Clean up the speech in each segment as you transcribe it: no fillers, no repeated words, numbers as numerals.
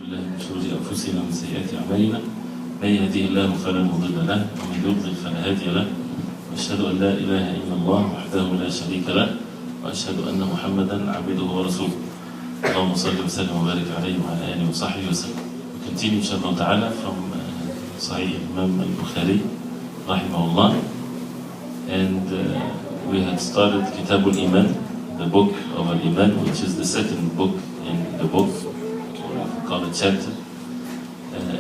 بالله من شرور أنفسنا ومن سيئات أعمالنا من يهده الله فلا مضل له ومن يضلل فلا هادي له وأشهد أن لا إله إلا الله وحده لا شريك له وأشهد أن محمدا عبده ورسوله اللهم صل وسلم وبارك عليه وعلى آله وصحبه وسلم. We continue inshallah ta'ala from Sahih Bukhari rahimahullah, and we had started Kitab al-Iman, the book of Iman, which is the second book in the book, or we call it chapter,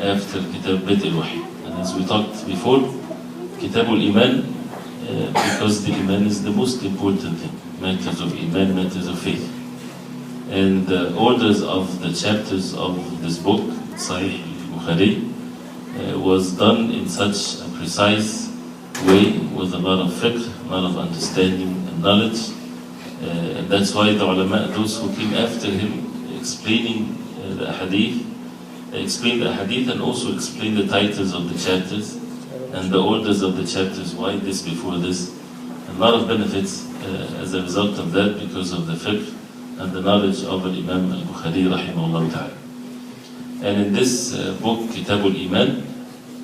after Kitab al-Wahy. And as we talked before, Kitab al-Iman, because the Iman is the most important thing, matters of Iman, matters of faith. And the orders of the chapters of this book, Sahih Bukhari, was done in such a precise way, with a lot of fiqh, a lot of understanding and knowledge. And that's why the ulama, those who came after him, explaining the hadith, explained the hadith and also explained the titles of the chapters and the orders of the chapters, why this before this. A lot of benefits as a result of that, because of the fiqh and the knowledge of Imam al-Bukhari rahimahullah ta'ala. And in this book, Kitab al-Iman,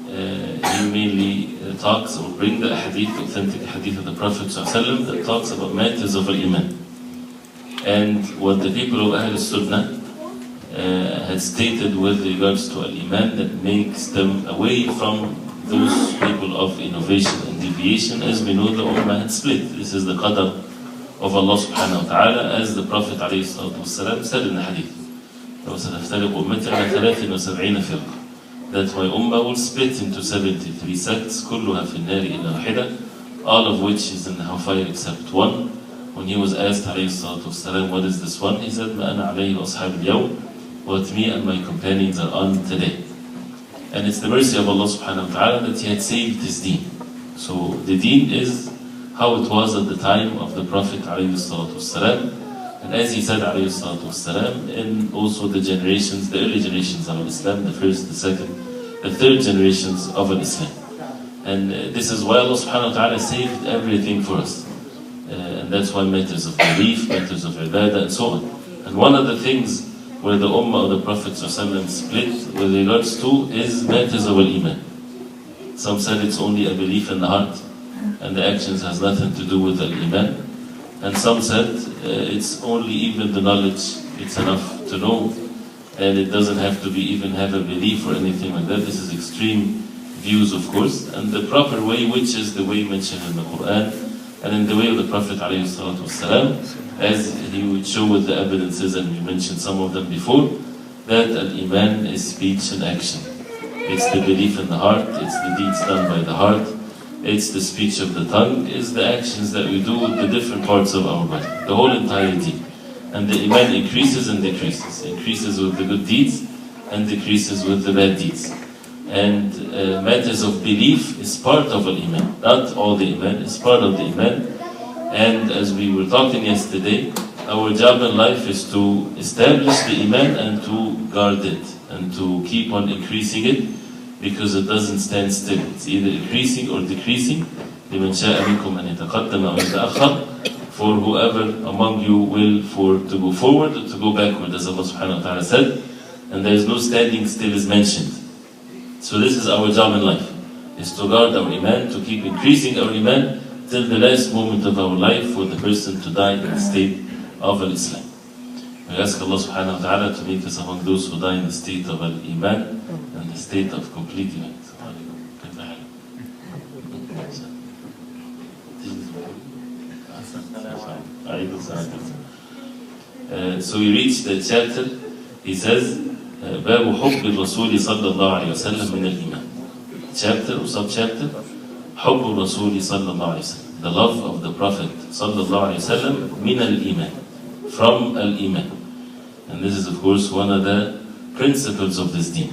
he mainly talks or brings the hadith, authentic hadith of the Prophet ﷺ, that talks about matters of Iman. And what the people of Ahl Sunnah had stated with regards to Iman, that makes them away from those people of innovation and deviation. As we know, the Ummah had split. This is the qadr of Allah subhanahu wa ta'ala, as the Prophet ﷺ said in the hadith. That's why Ummah will split into 73 sects, كلها في النار إلا واحدة, all of which is in the hellfire except one. When he was asked ﷺ, what is this one? He said, ما أنا عليه وأصحاب اليوم, what me and my companions are on today. And it's the mercy of Allah subhanahu wa ta'ala that He had saved this deen. So the deen is how it was at the time of the Prophet ﷺ. And as he said ﷺ, and also the generations, the early generations of Islam, the first, the second, the third generations of Islam. And this is why Allah subhanahu wa ta'ala saved everything for us. And that's why matters of belief, matters of ibadah, and so on. And one of the things where the Ummah of the Prophet ﷺ split with regards to is matters of Iman. Some said it's only a belief in the heart, and the actions has nothing to do with Iman. And some said it's only even the knowledge, it's enough to know, and it doesn't have to be even have a belief or anything like that. This is extreme views, of course. And the proper way, which is the way mentioned in the Quran and in the way of the Prophet ﷺ, as he would show with the evidences, and we mentioned some of them before, that Iman is speech and action. It's the belief in the heart, it's the deeds done by the heart, it's the speech of the tongue, it's the actions that we do with the different parts of our body, the whole entirety. And the Iman increases and decreases. Increases with the good deeds and decreases with the bad deeds. And matters of belief is part of Iman. Not all the Iman, is part of the Iman. And as we were talking yesterday, our job in life is to establish the Iman and to guard it and to keep on increasing it, because it doesn't stand still. It's either increasing or decreasing. لِمَنْ شَاءَ مِنْكُمْ أَنْ يَتَقَدَّمَ أَوْ يَتَأَخَّرَ. For whoever among you will to go forward or to go backward, as Allah subhanahu wa ta'ala said. And there is no standing still is mentioned. So this is our job in life, is to guard our Iman, to keep increasing our Iman till the last moment of our life, for the person to die in the state of Islam. We ask Allah subhanahu wa ta'ala to make us among those who die in the state of Iman and the state of complete Iman. So we reach the chapter. He says, باب حب الرسول صلى الله عليه وسلم من الإيمان. Chapter or subchapter, حب الرسول صلى الله عليه وسلم, the love of the Prophet صلى الله عليه وسلم من الإيمان, from al-Iman. And this is of course one of the principles of this deen.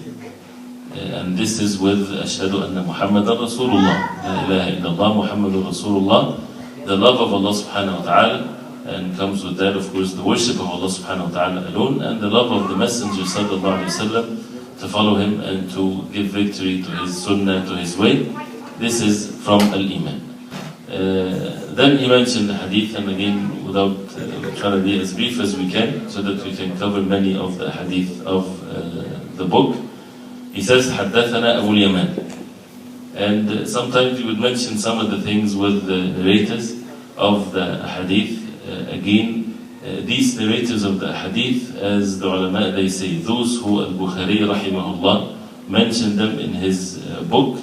And this is with أشهد أن محمدا رسول الله, لا إله إلا الله محمد رسول الله, the love of Allah subhanahu wa ta'ala. And comes with that, of course, the worship of Allah subhanahu wa ta'ala alone, and the love of the Messenger sallallahu alayhi wa sallam, to follow him and to give victory to his sunnah, to his way. This is from al-Iman. Then he mentioned the hadith, and again, without try to be as brief as we can so that we can cover many of the hadith of the book. He says, حدثنا أبو اليمان. And sometimes he would mention some of the things with the narrators of the hadith. Again, these narrators of the hadith, as the ulama they say, those who Al-Bukhari rahimahullah mentioned them in his book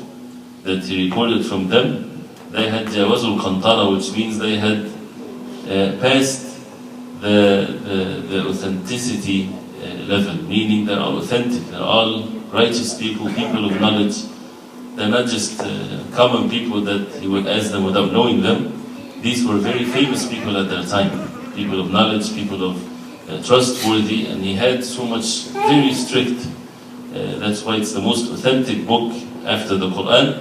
that he recorded from them, they had jawazul qantara, which means they had passed the authenticity level, meaning they are authentic, they are all righteous people, people of knowledge. They're not just common people that he would ask them without knowing them. These were very famous people at their time, people of knowledge, people of trustworthy, and he had so much very strict. That's why it's the most authentic book after the Quran,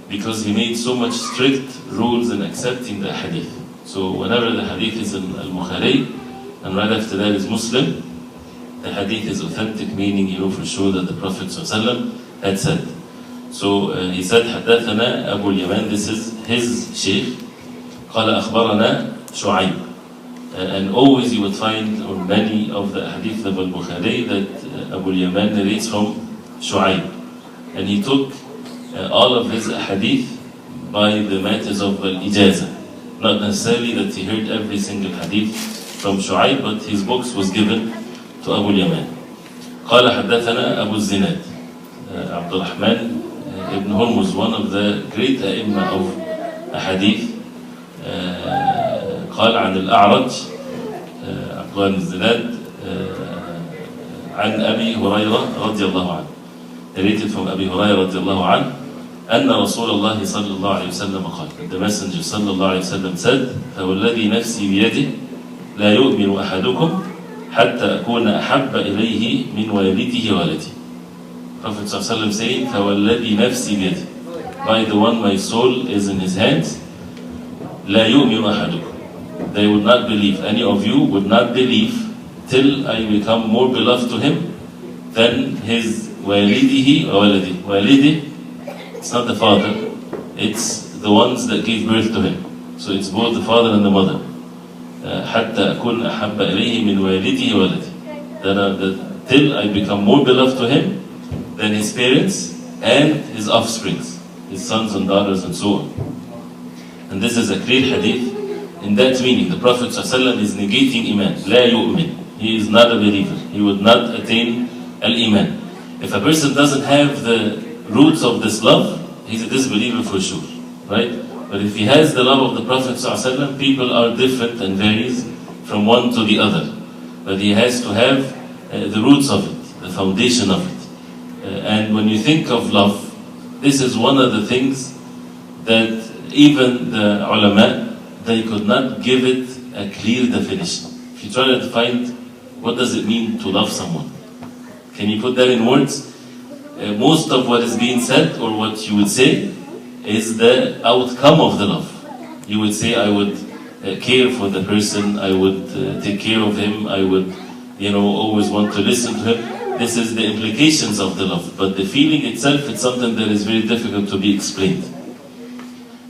because he made so much strict rules in accepting the hadith. So whenever the hadith is in Al-Bukhari, and right after that is Muslim, the hadith is authentic, meaning you know for sure that the Prophet ﷺ had said. So he said, حدثنا أبو اليمان, this is his sheikh. قال أخبرنا شعيب. And always you would find on many of the hadith of Al-Bukhari that Abu al-Yaman narrates from Shu'aib. And he took all of his hadith by the matters of al-Ijaza. Not necessarily that he heard every single hadith from Shu'aib, but his books was given to Abu al-Yaman. قال حدثنا أبو الزناد. عبد الرحمن ibn Hurmuz, one of the great أئمة of hadith. قال عن الأعرج عبد الله بن زيدان عن أبي هريرة رضي الله عنه, narrated from أبي هريرة رضي الله عنه أن رسول الله صلى الله عليه وسلم قال, the messenger صلى الله عليه وسلم said, فوالذي نفسي بيده لا يؤمن أحدكم حتى أكون أحب إليه من والده وولده. Prophet صلى الله عليه وسلم saying, فوالذي نفسي بيده, by the one my soul is in his hands, لا يؤمن أحدكم, they would not believe, any of you would not believe till I become more beloved to him than his walidihi or walidi. Walidi, it's not the father, it's the ones that gave birth to him. So it's both the father and the mother. حتى أكون أحب إليه من والده ولدي. Till I become more beloved to him than his parents and his offsprings, his sons and daughters and so on. And this is a clear hadith. In that meaning, the Prophet ﷺ is negating Iman. لا يؤمن. He is not a believer. He would not attain al-Iman. If a person doesn't have the roots of this love, he's a disbeliever for sure. Right? But if he has the love of the Prophet ﷺ, people are different and varies from one to the other. But he has to have the roots of it, the foundation of it. And when you think of love, this is one of the things that even the ulama, they could not give it a clear definition. If you try to find what does it mean to love someone, can you put that in words? Most of what is being said, or what you would say, is the outcome of the love. You would say, I would care for the person, I would take care of him, I would, always want to listen to him. This is the implications of the love. But the feeling itself, it's something that is very difficult to be explained.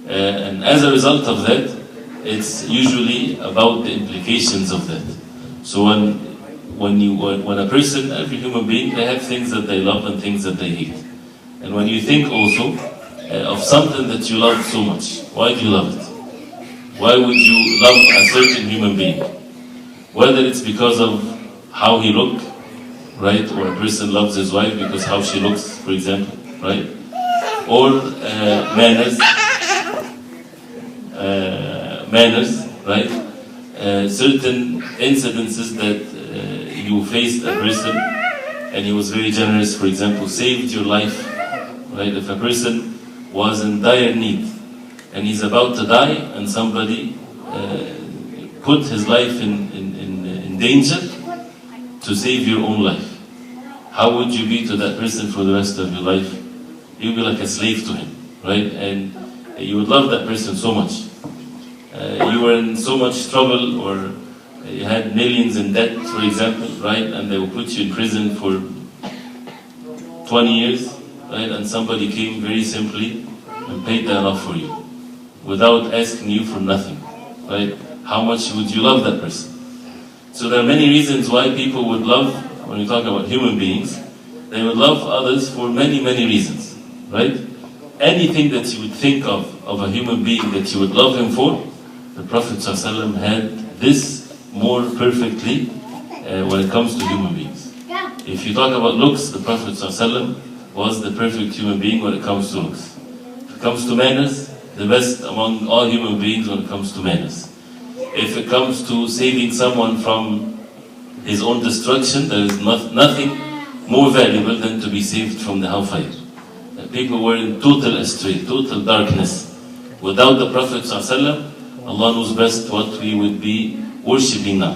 And as a result of that, it's usually about the implications of that. So when a person, every human being, they have things that they love and things that they hate. And when you think also of something that you love so much, why do you love it? Why would you love a certain human being? Whether it's because of how he looks, right? Or a person loves his wife because how she looks, for example, right? Or manners, right? Certain incidences that you faced a person and he was very generous, for example, saved your life, right? If a person was in dire need and he's about to die and somebody put his life in danger to save your own life, how would you be to that person for the rest of your life? You'd be like a slave to him, right? And you would love that person so much. You were in so much trouble, or you had millions in debt, for example, right? And they will put you in prison for 20 years, right? And somebody came very simply and paid that off for you, without asking you for nothing, right? How much would you love that person? So there are many reasons why people would love, when we talk about human beings, they would love others for many, many reasons, right? Anything that you would think of a human being that you would love him for, the Prophet ﷺ had this more perfectly when it comes to human beings. If you talk about looks, the Prophet ﷺ was the perfect human being when it comes to looks. If it comes to manners, the best among all human beings when it comes to manners. If it comes to saving someone from his own destruction, there is nothing more valuable than to be saved from the hellfire. People were in total astray, total darkness. Without the Prophet ﷺ, Allah knows best what we would be worshipping now.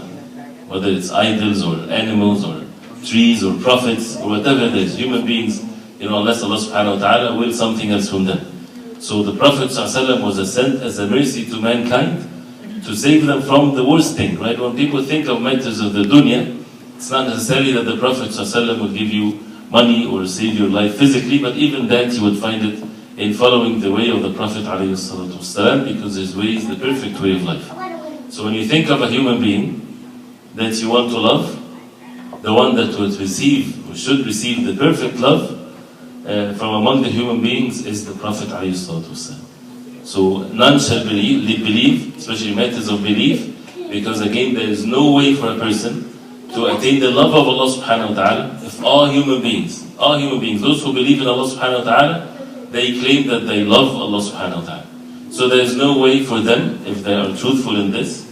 Whether it's idols or animals or trees or prophets or whatever it is, human beings, unless Allah subhanahu wa ta'ala will something else from them. So the Prophet ﷺ was sent as a mercy to mankind to save them from the worst thing, right? When people think of matters of the dunya, it's not necessarily that the Prophet ﷺ will give you money or save your life physically, but even that you would find it in following the way of the Prophet ﷺ, because his way is the perfect way of life. So when you think of a human being that you want to love, the one that would receive or should receive the perfect love from among the human beings is the Prophet ﷺ. So none shall believe, especially matters of belief, because again there is no way for a person to attain the love of Allah subhanahu wa ta'ala if all human beings, those who believe in Allah subhanahu wa ta'ala, they claim that they love Allah subhanahu wa ta'ala. So there is no way for them, if they are truthful in this,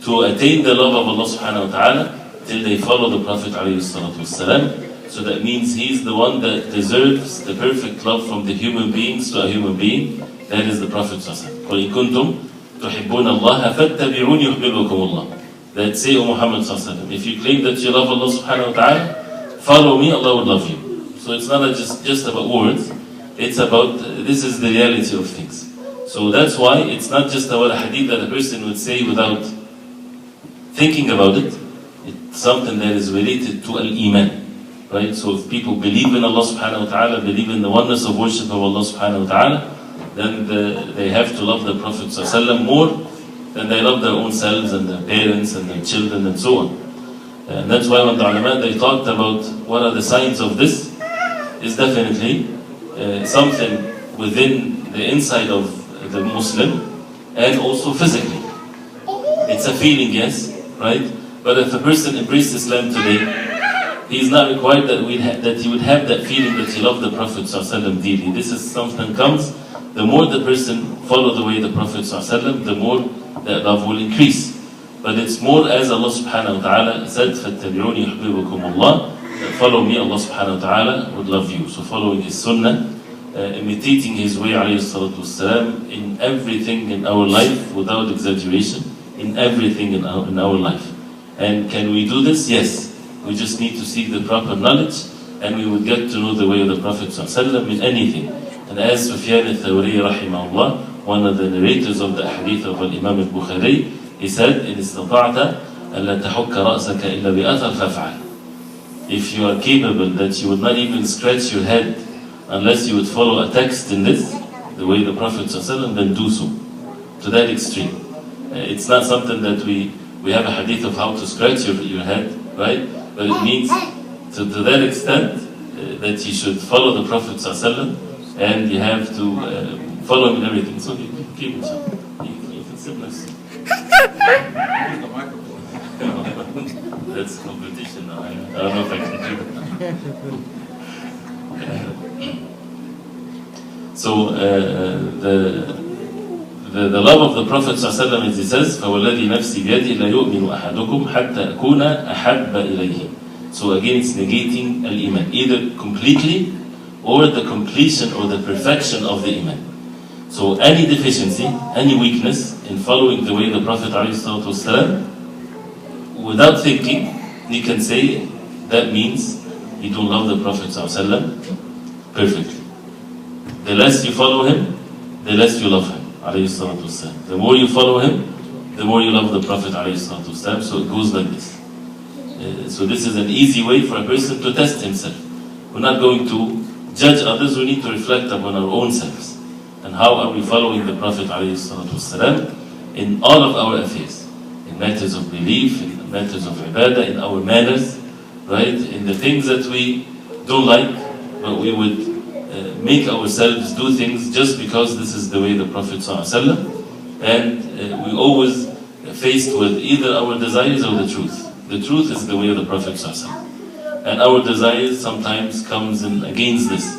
to attain the love of Allah subhanahu wa ta'ala till they follow the Prophet alayhi salatu wasalam. So that means he's the one that deserves the perfect love from the human beings to a human being. That is the Prophet sallallahu alaihi wasallam. قُلْ إِن كُنْتُمْ تُحِبُّونَ اللَّهَ فَاتَّبِعُونِ يُحْبِبُكُمُ اللَّهُ. That say, O Muhammad sallallahu alaihi wasallam, if you claim that you love Allah subhanahu wa ta'ala, follow me, Allah will love you. So it's not just about words, it's about, this is the reality of things. So that's why it's not just about a hadith that a person would say without thinking about it. It's something that is related to al-Iman, right? So if people believe in Allah subhanahu wa ta'ala, believe in the oneness of worship of Allah subhanahu wa ta'ala, then they have to love the Prophet sallallahu alaihi wasallam more than they love their own selves and their parents and their children and so on. And that's why when the ulama, they talked about what are the signs of this, is definitely something within the inside of the Muslim and also physically. It's a feeling, yes, right? But if a person embraced Islam today, he is not required that he would have that feeling that he loved the Prophet ﷺ deeply. This is something comes, the more the person follows the way of the Prophet ﷺ, the more that love will increase. But it's more as Allah subhanahu wa ta'ala said, فَاتَّبِعُونِ يُحْبِبُكُمُ اللَّهِ, that follow me, Allah subhanahu wa ta'ala would love you. So following his sunnah, imitating his way alayhi salatu wasalam, in everything in our life without exaggeration, in everything in our life. And can we do this? Yes. We just need to seek the proper knowledge, and we would get to know the way of the Prophet ﷺ in anything. And as Sufyan al-Thawri rahimahullah, one of the narrators of the Hadith of Imam al-Bukhari, he said, إِنِ اسْتَطَعْتَ أَلَّا تَحُكَّ رَأْسَكَ إِلَّا بِأَثَرْ فَافْعَلْ. If you are capable that you would not even scratch your head unless you would follow a text in this, the way the Prophet ﷺ, then do so. To that extreme. It's not something that we have a hadith of how to scratch your head, right? But it means to that extent that you should follow the Prophet ﷺ, and you have to follow him in everything. So you keep it. You can sit next to him. That's competition now. I don't know if I can do it. So the love of the Prophet ﷺ, as he says, فَوَالَّذِي نَفْسِي بِيَدِهِ لَا يُؤْمِنُ أَحَدُكُمْ حَتَّى أَكُونَ أَحَبَّ إِلَيْهِ. So again, it's negating al-Iman, either completely or the completion or the perfection of the Iman. So any deficiency, any weakness in following the way of the Prophet ﷺ, without thinking, you can say that means you don't love the Prophet ﷺ perfectly. The less you follow him, the less you love him. The more you follow him, the more you love the Prophet ﷺ. So it goes like this. So this is an easy way for a person to test himself. We're not going to judge others, we need to reflect upon our own selves. And how are we following the Prophet ﷺ in all of our affairs? In matters of belief, in matters of ibadah, in our manners, right? In the things that we don't like, but we would make ourselves do things just because this is the way the Prophet ﷺ, and we always faced with either our desires or the truth. The truth is the way of the Prophet ﷺ. And our desires sometimes comes in against this.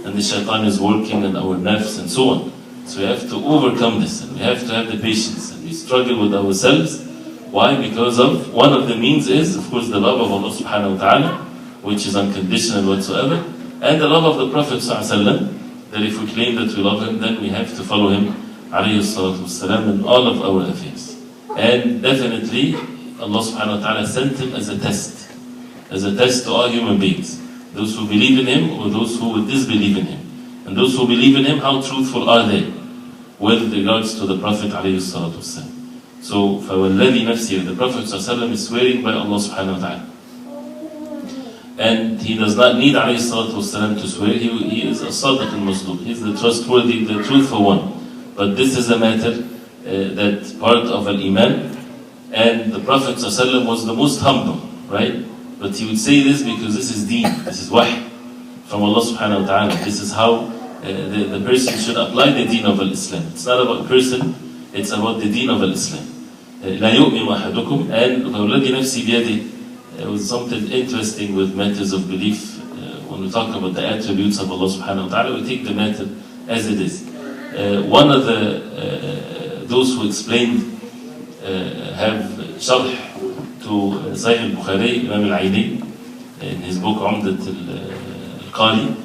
And the shaitan is working on our nafs and so on. So we have to overcome this, and we have to have the patience, and we struggle with ourselves. Why? Because of one of the means is, of course, the love of Allah subhanahu wa ta'ala, which is unconditional whatsoever, and the love of the Prophet ﷺ, that if we claim that we love him, then we have to follow him alayhi salatu wassalam in all of our affairs. And definitely Allah subhanahu wa ta'ala sent him as a test to all human beings, those who believe in him or those who would disbelieve in him. And those who believe in him, how truthful are they with regards to the Prophet alayhi salatu wassalam. So فَوَالَّذِي نَفْسِي, the Prophet ﷺ is swearing by Allah subhanahu wa ta'ala. And he does not need alayhi salatu wassalam to swear. He is a sadiq al-masduq. He is the trustworthy, the truthful one. But this is a matter that's part of al-Iman. And the Prophet ﷺ was the most humble, right? But he would say this because this is deen, this is wahy from Allah subhanahu wa ta'ala. This is how the person should apply the deen of al-Islam. It's not about person, it's about the deen of al-Islam. لا يؤمن أحدكم, and فَوَالَّذِي نَفْسِي بِيَدِهِ. It was something interesting with matters of belief. When we talk about the attributes of Allah subhanahu wa ta'ala, we take the matter as it is. One of those who explained have sharh to Sahih Bukhari, Imam al-Ayni, in his book Umdat al-Qari,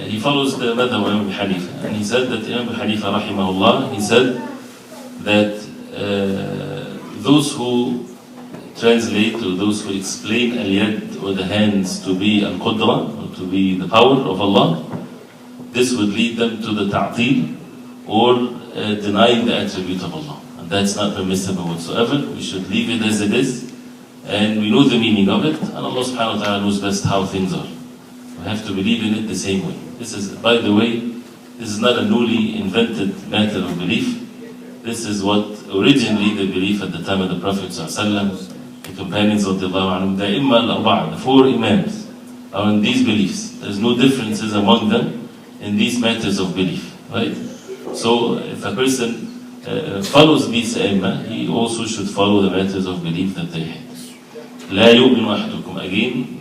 he follows the madhab of Imam Hanifa, and he said that Imam Hanifa rahimahullah, he said that those who translate, or those who explain al-yad, or the hands, to be al-qudra, or to be the power of Allah, this would lead them to the ta'til, or denying the attribute of Allah. And that's not permissible whatsoever. We should leave it as it is, and we know the meaning of it, and Allah subhanahu wa ta'ala knows best how things are. We have to believe in it the same way. This is, by the way, this is not a newly invented matter of belief. This is what originally the belief at the time of the Prophet ﷺ, the companions of the Imam, the al-Arba'a, the four Imams, are in these beliefs. There's no differences among them in these matters of belief, right? So if a person follows these Imam, he also should follow the matters of belief that they have. لا يؤمن أحدكم. Again,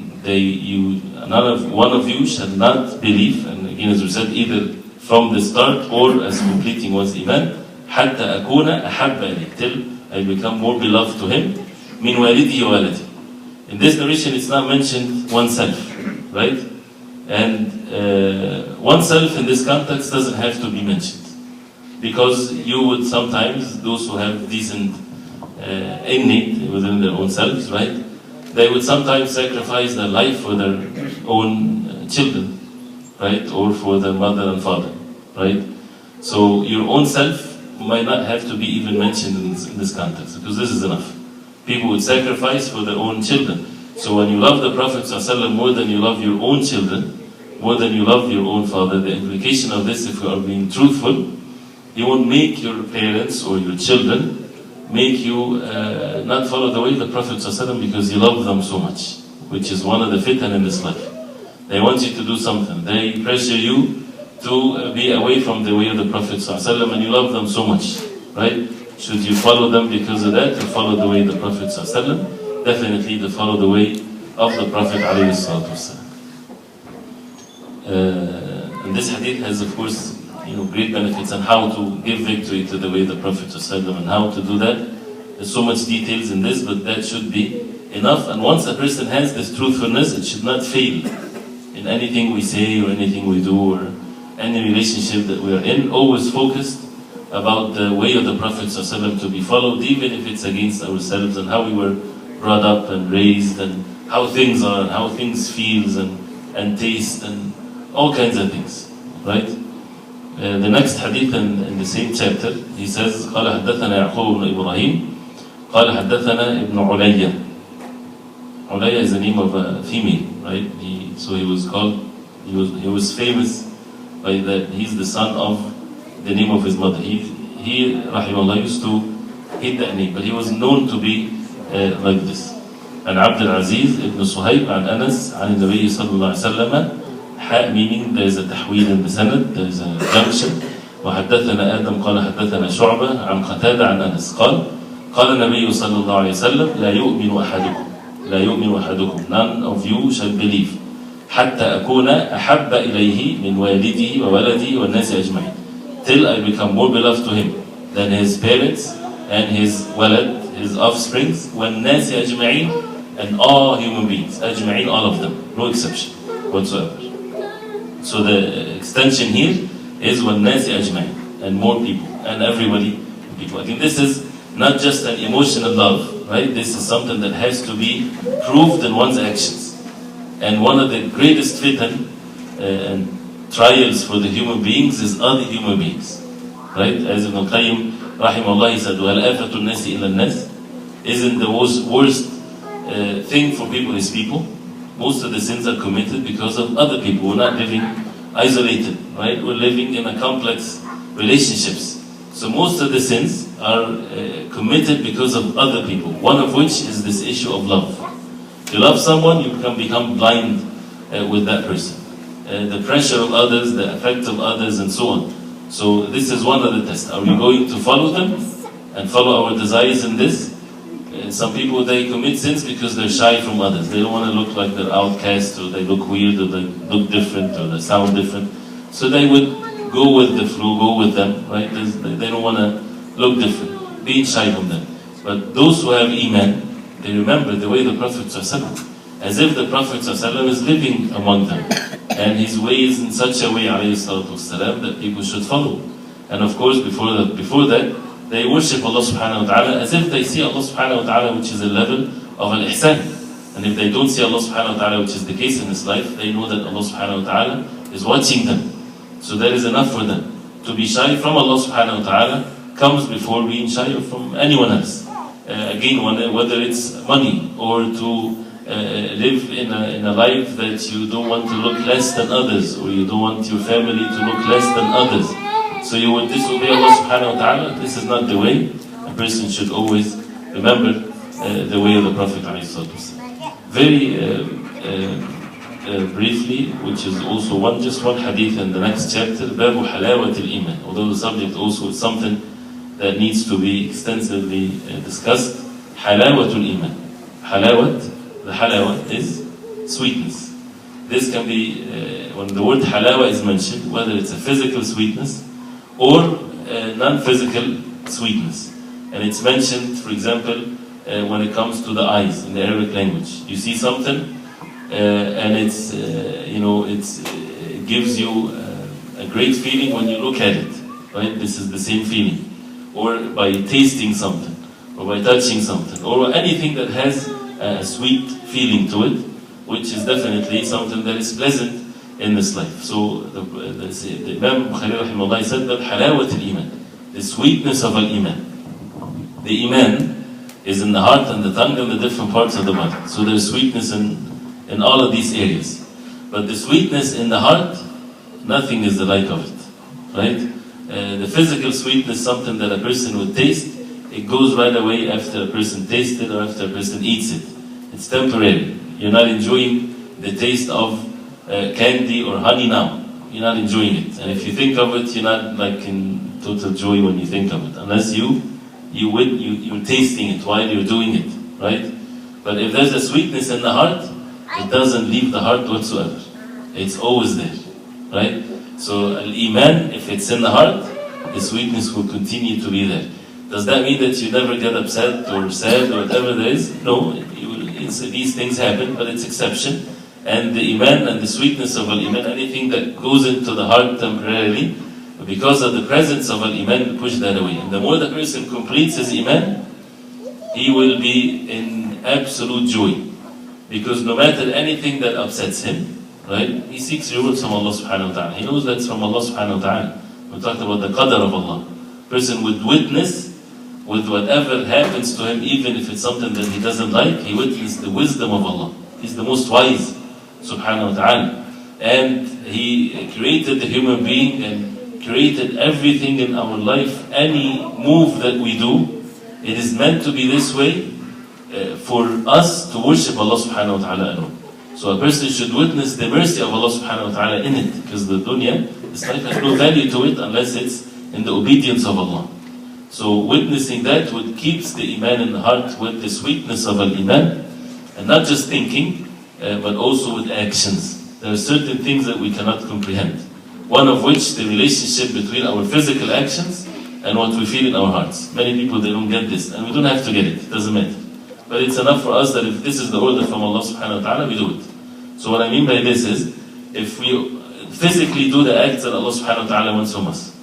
one of you shall not believe, and again as we said, either from the start or as completing one's Iman, حتى أكون أحب إليه, till I become more beloved to him, من والده وولده. In this narration it's not mentioned oneself, right? And oneself in this context doesn't have to be mentioned, because you would sometimes, those who have decent innate within their own selves, right? They would sometimes sacrifice their life for their own children, right? Or for their mother and father, right? So your own self might not have to be even mentioned in this context, because this is enough. People would sacrifice for their own children. So when you love the Prophet ﷺ more than you love your own children, more than you love your own father, the implication of this, if you are being truthful, you won't make your parents or your children make you not follow the way of the Prophet ﷺ because you love them so much, which is one of the fitan in this life. They want you to do something. They pressure you to be away from the way of the Prophet ﷺ, and you love them so much, right? Should you follow them because of that, or follow the way of the Prophet ﷺ? Definitely to follow the way of the Prophet ﷺ. And this hadith has, of course, great benefits on how to give victory to the way of the Prophet ﷺ, and how to do that. There's so much details in this, but that should be enough. And once a person has this truthfulness, it should not fail in anything we say or anything we do, or any relationship that we are in. Always focused about the way of the Prophet ﷺ to be followed, even if it's against ourselves and how we were brought up and raised, and how things are, and how things feels and taste, and all kinds of things, right? The next hadith in the same chapter, he says, قال حدثنا يعقوب بن إبراهيم قال حدثنا ابن عليا. Ulayya is the name of a female, right? So he was famous by that. He's the son of the name of his mother. He rahimahullah, used to hate that name, but he was known to be like this. عن عبد العزيز ابن صهيب عن أنس عن النبي صلى الله عليه وسلم meaning there is a تحويل in the sanad, there is a junction. وحدثنا آدم قال حدثنا شعبة عن قتادة عن أنس قال النبي صلى الله عليه وسلم لا يؤمن أحدكم none of you shall believe حتى أكون أحب إليه من والده وولده والناس أجمعين till I become more beloved to him than his parents and his walad, his offsprings, والناس أجمعين, and all human beings, أجمعين, all of them, no exception whatsoever. So the extension here is والناس أجمعين, and more people, and everybody. I think this is not just an emotional love, right? This is something that has to be proved in one's actions. And one of the greatest fitan and trials for the human beings is other human beings, right? As Ibn Qayyim rahimahullah, he said, وَالْآفَةُ النَّاسِ إِلَى النَّاسِ, isn't the worst thing for people is people. Most of the sins are committed because of other people. We're not living isolated, right? We're living in a complex relationships. So most of the sins are committed because of other people. One of which is this issue of love. If you love someone, you can become blind with that person. The pressure of others, the effect of others, and so on. So this is one of the tests. Are we going to follow them and follow our desires in this? Some people, they commit sins because they're shy from others. They don't want to look like they're outcast, or they look weird, or they look different, or they sound different. So they would go with the flow, go with them, right? They don't want to look different, being shy from them. But those who have Iman, they remember the way the Prophet ﷺ, as if the Prophet ﷺ is living among them. And his way is in such a way, والسلام, that people should follow. And of course, before that, they worship Allah subhanahu wa ta'ala as if they see Allah subhanahu wa ta'ala, which is a level of al-ihsan. And if they don't see Allah subhanahu wa ta'ala, which is the case in this life, they know that Allah subhanahu wa ta'ala is watching them. So that is enough for them. To be shy from Allah subhanahu wa ta'ala comes before being shy from anyone else. Again, whether it's money or to live in a life that you don't want to look less than others, or you don't want your family to look less than others. So you would disobey Allah subhanahu wa ta'ala. This is not the way. A person should always remember the way of the Prophet ﷺ. Very briefly, which is also just one hadith in the next chapter, Babu Halawat al-Iman. Although the subject also is something that needs to be extensively discussed. Halawat al-Iman. Halawat, the halawat is sweetness. This can be, when the word halawa is mentioned, whether it's a physical sweetness or non-physical sweetness. And it's mentioned, for example, when it comes to the eyes in the Arabic language. You see something, and it gives you a great feeling when you look at it, right? This is the same feeling. Or by tasting something, or by touching something, or anything that has a sweet feeling to it, which is definitely something that is pleasant in this life. So the Imam Bukhari rahimahullah said that halawat al-Iman, the sweetness of al-Iman. The Iman is in the heart and the tongue and the different parts of the body. So there is sweetness in all of these areas. But the sweetness in the heart, nothing is the like of it, right? The physical sweetness, something that a person would taste, it goes right away after a person tastes it or after a person eats it. It's temporary. You're not enjoying the taste of candy or honey now. You're not enjoying it. And if you think of it, you're not like in total joy when you think of it. Unless you're tasting it while you're doing it, right? But if there's a sweetness in the heart, it doesn't leave the heart whatsoever. It's always there, right? So al-Iman, if it's in the heart, the sweetness will continue to be there. Does that mean that you never get upset or sad or whatever there is? No, these things happen, but it's exception. And the Iman and the sweetness of al-Iman, anything that goes into the heart temporarily, because of the presence of al-Iman, push that away. And the more the person completes his Iman, he will be in absolute joy. Because no matter anything that upsets him, right, he seeks rewards from Allah subhanahu wa ta'ala. He knows that's from Allah subhanahu wa ta'ala. We talked about the qadr of Allah. Person would witness with whatever happens to him, even if it's something that he doesn't like, he witnessed the wisdom of Allah. He's the most wise, subhanahu wa ta'ala. And He created the human being and created everything in our life. Any move that we do, it is meant to be this way for us to worship Allah subhanahu wa ta'ala alone. So a person should witness the mercy of Allah subhanahu wa ta'ala in it, because the dunya, this life has no value to it unless it's in the obedience of Allah. So witnessing that would keeps the Iman in the heart with the sweetness of Al-Iman, and not just thinking, but also with actions. There are certain things that we cannot comprehend. One of which, the relationship between our physical actions and what we feel in our hearts. Many people, they don't get this, and we don't have to get it, it doesn't matter. But it's enough for us that if this is the order from Allah subhanahu wa ta'ala, we do it. So what I mean by this is, if we physically do the acts that Allah subhanahu wa ta'ala wants from us,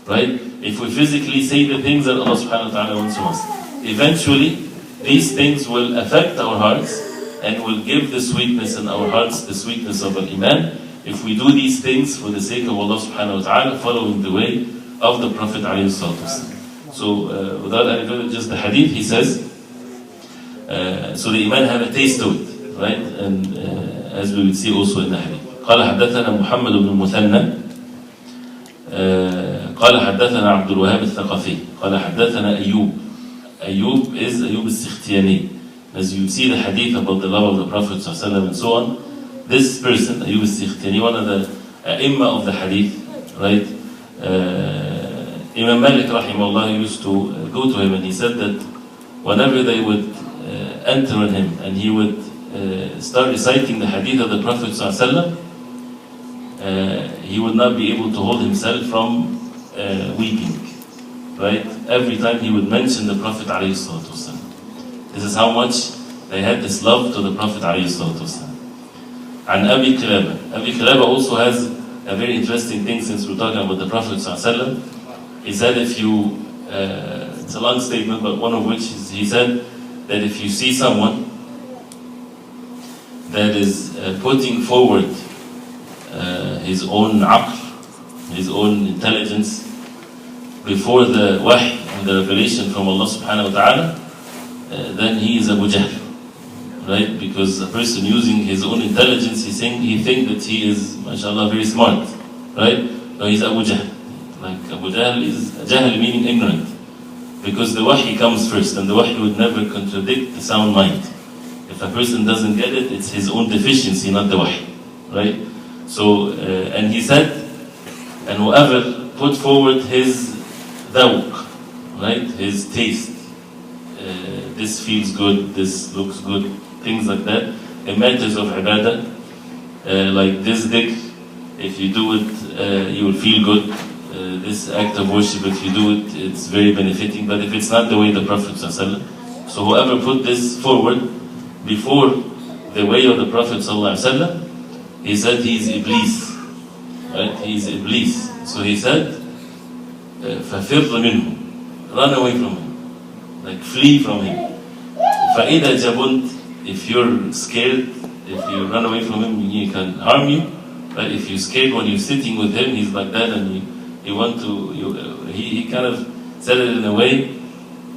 right? If we physically say the things that Allah subhanahu wa ta'ala wants from us, eventually these things will affect our hearts and will give the sweetness in our hearts, the sweetness of Al-Iman, if we do these things for the sake of Allah subhanahu wa ta'ala, following the way of the Prophet alayhi salatu wasalam. So without any further, just the hadith, he says, so the Iman have a taste to it, right? And as we will see also in the hadith. قال حدثنا محمد بن المثنى قال حدثنا عبد الوهاب الثقفي قال حدثنا أيوب is أيوب السختياني. As you see the hadith about the love of the Prophet ﷺ and so on, this person, Ayyub al-Sikhtiyani, one of the Imam of the hadith, right? Imam Malik rahimahullah used to go to him, and he said that whenever they would enter on him and he would start reciting the hadith of the Prophet ﷺ, he would not be able to hold himself from weeping, right? Every time he would mention the Prophet ﷺ. This is how much they had this love to the Prophet ﷺ. And Abi Kilaba also has a very interesting thing, since we're talking about the Prophet ﷺ. He said if you, it's a long statement, but one of which is, he said that if you see someone that is putting forward his own aql, his own intelligence, before the wahy and the revelation from Allah subhanahu wa ta'ala, then he is Abu Jahl, right? Because a person using his own intelligence, he thinks that he is, mashallah, very smart, right? No, he's Abu Jahl. Like Abu Jahl is, Jahl meaning ignorant, because the wahy comes first, and the wahy would never contradict the sound mind. If a person doesn't get it, it's his own deficiency, not the wahy, right? So, and he said, and whoever put forward his dhawq, right, his taste, this feels good, this looks good, things like that, in matters of ibadah, like this dhikr, if you do it, you will feel good. This act of worship, if you do it, it's very benefiting. But if it's not the way the Prophet ﷺ, so whoever put this forward before the way of the Prophet ﷺ, he said he's Iblis, right? He's Iblis. So he said, فَفِرْ مِنْهُ, run away from him, like flee from him. فَإِذَا جَبُنْتَ, if you're scared, if you run away from him, he can harm you. But if you're scared when you're sitting with him, he's like that, and you want to, he kind of said it in a way,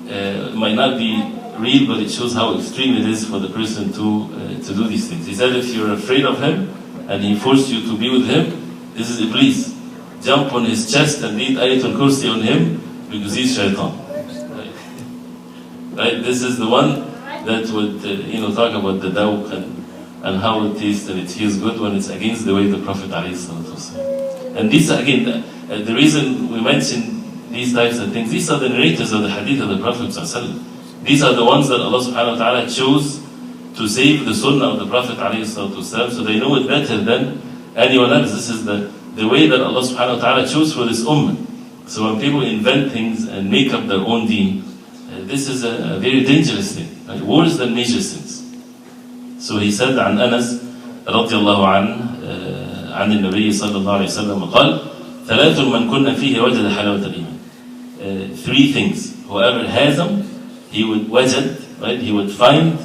it might not be real, but it shows how extreme it is for the person to do these things. He said if you're afraid of him, and he forced you to be with him, this is Iblis. Jump on his chest and read Ayatul Kursi on him, because he's shaitan. Right? This is the one that would talk about the dawq and how it tastes and it feels good when it's against the way the Prophet ﷺ. And these, again, the reason we mention these types of things, these are the narrators of the hadith of the Prophet ﷺ. These are the ones that Allah subhanahu wa ta'ala chose to save the sunnah of the Prophet ﷺ, so they know it better than anyone else. This is the way that Allah subhanahu wa ta'ala chose for this ummah. So when people invent things and make up their own deen, this is a very dangerous thing, like worse than major sins. So he said عن أنس رضي الله عنه عن النبي صلى الله عليه وسلم قال ثلاث من كنا فيه وجد حلاوة الإيمان. Three things, whoever has them, he would wajad, right? He would find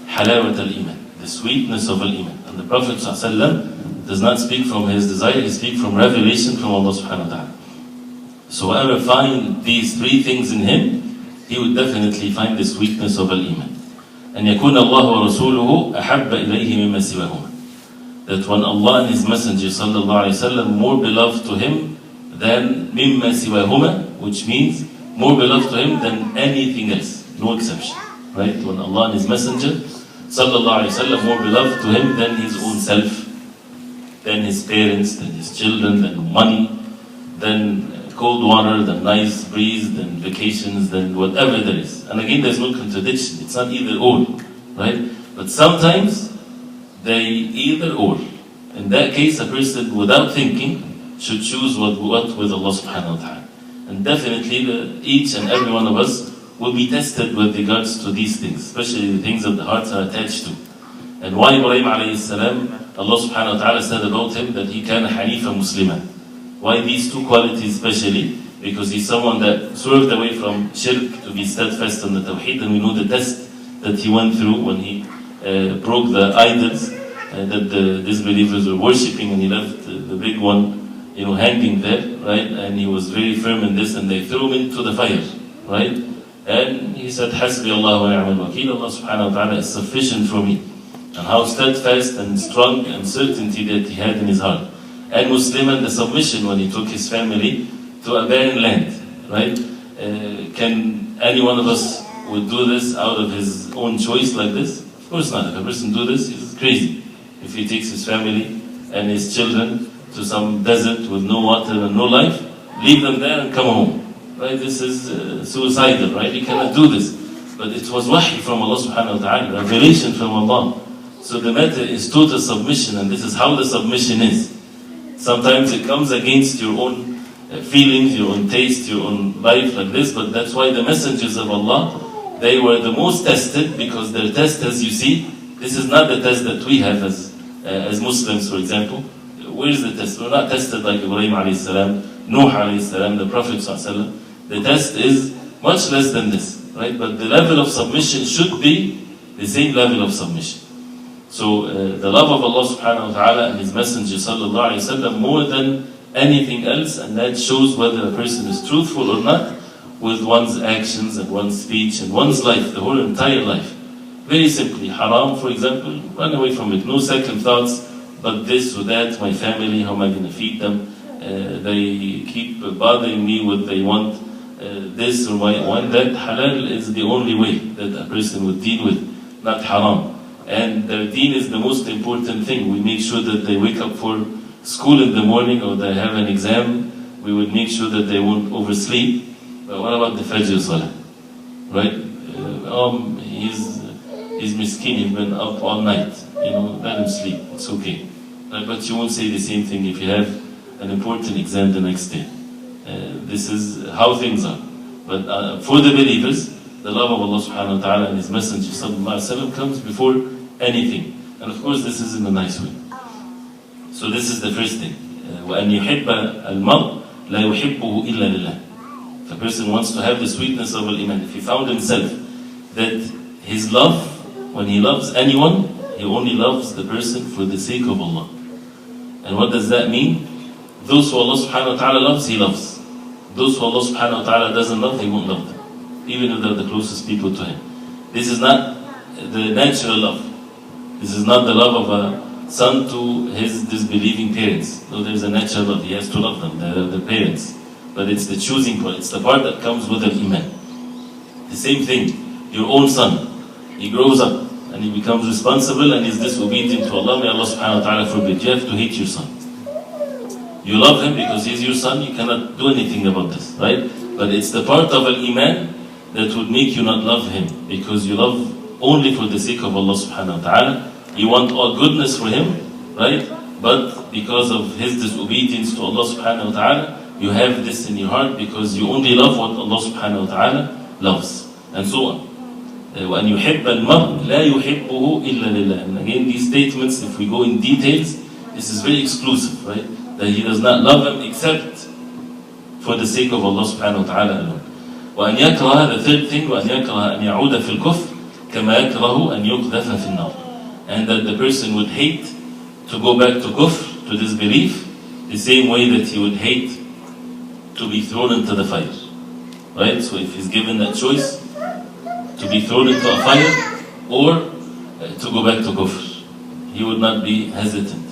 حلاوة الإيمان, the sweetness of al-Iman. And the Prophet ﷺ does not speak from his desire, he speaks from revelation from Allah subhanahu wa ta'ala. So whoever find these three things in him, he would definitely find the sweetness of al-Iman. أن يكون الله ورسوله أحب إليه مما سواهما. That when Allah and His Messenger sallallahu alaihi wasallam more beloved to him than مما سواهما, which means more beloved to him than anything else, no exception. right? When Allah and His Messenger, sallallahu alayhi wa sallam, more beloved to him than his own self, than his parents, than his children, than money, than cold water, than nice breeze, than vacations, than whatever there is. And again, there's no contradiction. It's not either or, right? But sometimes they either or. In that case, a person without thinking should choose what with Allah subhanahu wa ta'ala. And definitely each and every one of us will be tested with regards to these things, especially the things that the hearts are attached to. And why Ibrahim alayhi salam, Allah subhanahu wa ta'ala said about him that he kana hanifa musliman. Why these two qualities especially? Because he's someone that swerved away from shirk to be steadfast on the tawheed, and we know the test that he went through when he broke the idols that the disbelievers were worshipping, and he left the big one, hanging there, right? And he was very firm in this, and they threw him into the fire, right? And he said, Hasbi Allah wa ni'mal wakeel, Allah subhanahu wa ta'ala is sufficient for me. And how steadfast and strong and certainty that he had in his heart. And Muslim, and the submission when he took his family to a barren land, right? Can any one of us would do this out of his own choice like this? Of course not. If a person do this, he's crazy. If he takes his family and his children to some desert with no water and no life, leave them there and come home, right? This is suicidal, right? He cannot do this. But it was wahy from Allah subhanahu wa ta'ala, revelation from Allah. So the matter is total submission, and this is how the submission is. Sometimes it comes against your own feelings, your own taste, your own life like this, but that's why the messengers of Allah, they were the most tested, because their test, as you see, this is not the test that we have as Muslims, for example. Where is the test? We're not tested like Ibrahim alayhi salam, Nuh alayhi salam, the Prophet sallallahu. The test is much less than this, right? But the level of submission should be the same level of submission. So the love of Allah subhanahu wa ta'ala and His Messenger sallallahu alayhi wa sallam more than anything else, and that shows whether a person is truthful or not with one's actions and one's speech and one's life, the whole entire life. Very simply, haram, for example, run away from it, no second thoughts, but this or that, my family, how am I going to feed them? They keep bothering me with they want this or want that. Halal is the only way that a person would deal with, not haram. And their deen is the most important thing. We make sure that they wake up for school in the morning, or they have an exam. We would make sure that they won't oversleep. But what about the Fajr Salah? Right? He's miskin, he's been up all night. Let him sleep, it's okay. But you won't say the same thing if you have an important exam the next day. This is how things are. But for the believers, the love of Allah subhanahu wa ta'ala and His Messenger sallallahu alayhi wa sallam comes before anything. And of course this is in a nice way. So this is the first thing. وَأَنْ يُحِبَّ الْمَرْءَ لَا يُحِبُّهُ إِلَّا لِلَّهِ. If a person wants to have the sweetness of Iman, if he found himself that his love, when he loves anyone, he only loves the person for the sake of Allah. And what does that mean? Those who Allah subhanahu wa ta'ala loves, He loves. Those who Allah subhanahu wa ta'ala doesn't love, He won't love them, even if they're the closest people to Him. This is not the natural love. This is not the love of a son to his disbelieving parents. No, there's a natural love. He has to love them, the parents. But it's the choosing part. It's the part that comes with Iman. The same thing, your own son. He grows up and he becomes responsible and is disobedient to Allah. May Allah subhanahu wa ta'ala forbid. You have to hate your son. You love him because he's your son. You cannot do anything about this, right? But it's the part of Iman that would make you not love him, because you love only for the sake of Allah subhanahu wa ta'ala. You want all goodness for him, right? But because of his disobedience to Allah subhanahu wa ta'ala, you have this in your heart because you only love what Allah subhanahu wa ta'ala loves, and so on. وَأَنْ يُحِبَّ الْمَرْءَ لَا يُحِبُّهُ إِلَّا لِلَّهِ. And again, these statements, if we go in details, this is very exclusive, right? That he does not love him except for the sake of Allah subhanahu wa ta'ala alone. وأن يكره, the third thing, وأن يكره أن يعود في الكفر كما يكره أن يقذف في النار. And that the person would hate to go back to kufr, to disbelief, the same way that he would hate to be thrown into the fire. Right? So if he's given that choice, to be thrown into a fire or to go back to kufr, he would not be hesitant.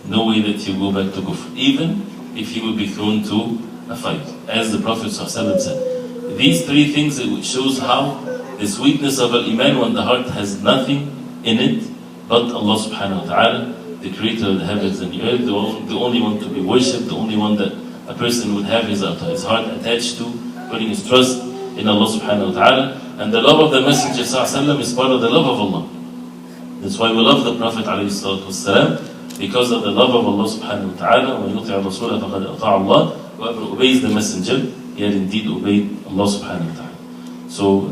No way that he will go back to kufr, even if he would be thrown to a fire. As the Prophet ﷺ said, these three things, it shows how the sweetness of Iman when the heart has nothing in it but Allah subhanahu wa ta'ala, the creator of the heavens and the earth, the only one to be worshipped, the only one that a person would have his heart attached to, putting his trust in Allah subhanahu wa ta'ala. And the love of the Messenger sallallahu is part of the love of Allah. That's why we love the Prophet ﷺ, because of the love of Allah subhanahu wa ta'ala. وَمَنْ يُطِعِ الرَّسُولَ فَقَدْ أَطَاعَ اللَّهَ. Whoever obeys the Messenger, he had indeed obeyed Allah subhanahu wa ta'ala. So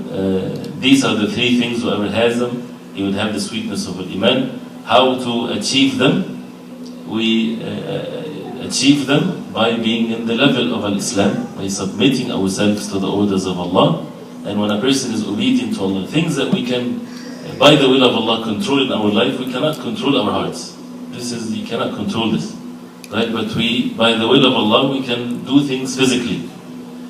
these are the three things. Whoever has them, he would have the sweetness of Iman. How to achieve them? We achieve them by being in the level of Islam, by submitting ourselves to the orders of Allah. And when a person is obedient to Allah, things that we can, by the will of Allah, control in our life, we cannot control our hearts. You cannot control this. Right? But by the will of Allah, we can do things physically.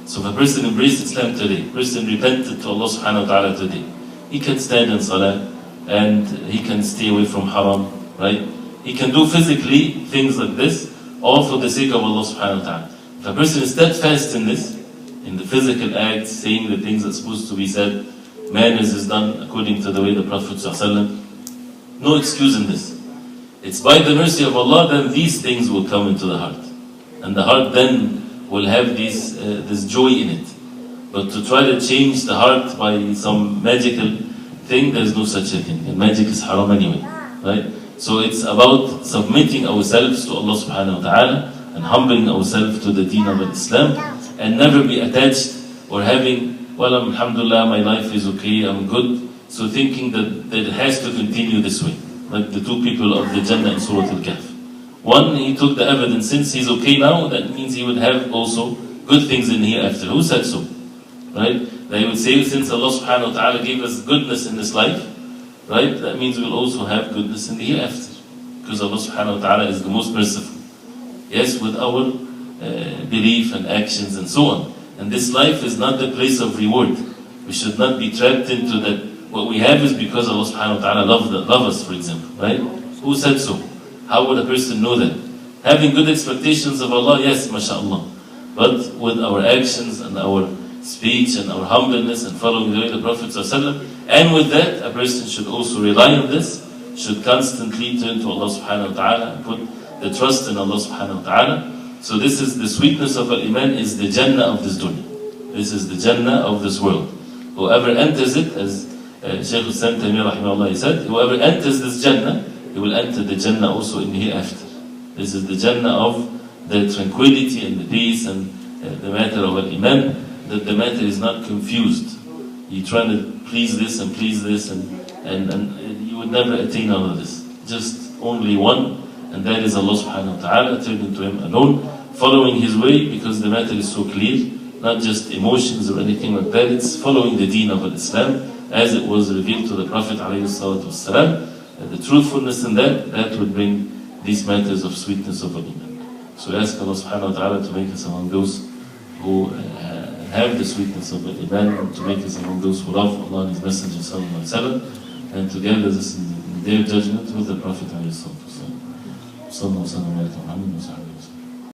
So if a person embraced Islam today, a person repented to Allah subhanahu wa ta'ala today, he can stand in salah, and he can stay away from haram, right? He can do physically things like this, all for the sake of Allah subhanahu wa ta'ala. If a person is steadfast in this, in the physical acts, saying the things that's supposed to be said, manners is done according to the way the Prophet ﷺ, no excuse in this. It's by the mercy of Allah, then these things will come into the heart. And the heart then will have this joy in it. But to try to change the heart by some magical thing, there's no such a thing. And magic is haram anyway, right? So it's about submitting ourselves to Allah subhanahu wa ta'ala and humbling ourselves to the deen of Islam, and never be attached or having, well, alhamdulillah, my life is okay, I'm good. So thinking that it has to continue this way. Like the two people of the Jannah in Surah Al-Kahf. One, he took the evidence, since he's okay now, that means he would have also good things in hereafter. Who said so? Right? They would say, since Allah subhanahu wa ta'ala gave us goodness in this life, right, that means we'll also have goodness in the hereafter. Because Allah subhanahu wa ta'ala is the most merciful. Yes, with our belief and actions and so on. And this life is not the place of reward. We should not be trapped into that. What we have is because Allah subhanahu wa ta'ala love us, for example, right? Who said so? How would a person know that? Having good expectations of Allah, yes, mashallah. But with our actions and our speech and our humbleness and following the way of the Prophet ﷺ, and with that, a person should also rely on this, should constantly turn to Allah subhanahu wa ta'ala and put the trust in Allah subhanahu wa ta'ala. So this is the sweetness of Iman, is the Jannah of this dunya. This is the Jannah of this world. Whoever enters it, as Shaykh Al-Islam Taymiyyah rahimahullah said, whoever enters this Jannah, he will enter the Jannah also in the hereafter. This is the Jannah of the tranquility and the peace and the matter of Iman, that the matter is not confused. You're trying to please this and please this, and you would never attain all of this. Just only one, and that is Allah subhanahu wa ta'ala, turning to Him alone, following His way, because the matter is so clear, not just emotions or anything like that. It's following the deen of Islam as it was revealed to the Prophet ﷺ. The truthfulness in that would bring these matters of sweetness of Iman. So we ask Allah subhanahu wa ta'ala to make us among those who have the sweetness of Iman, and to make us among those who love Allah and His Messenger sallallahu alaihi wasallam, and to gather us in their judgment with the Prophet sallallahu alaihi wasallam.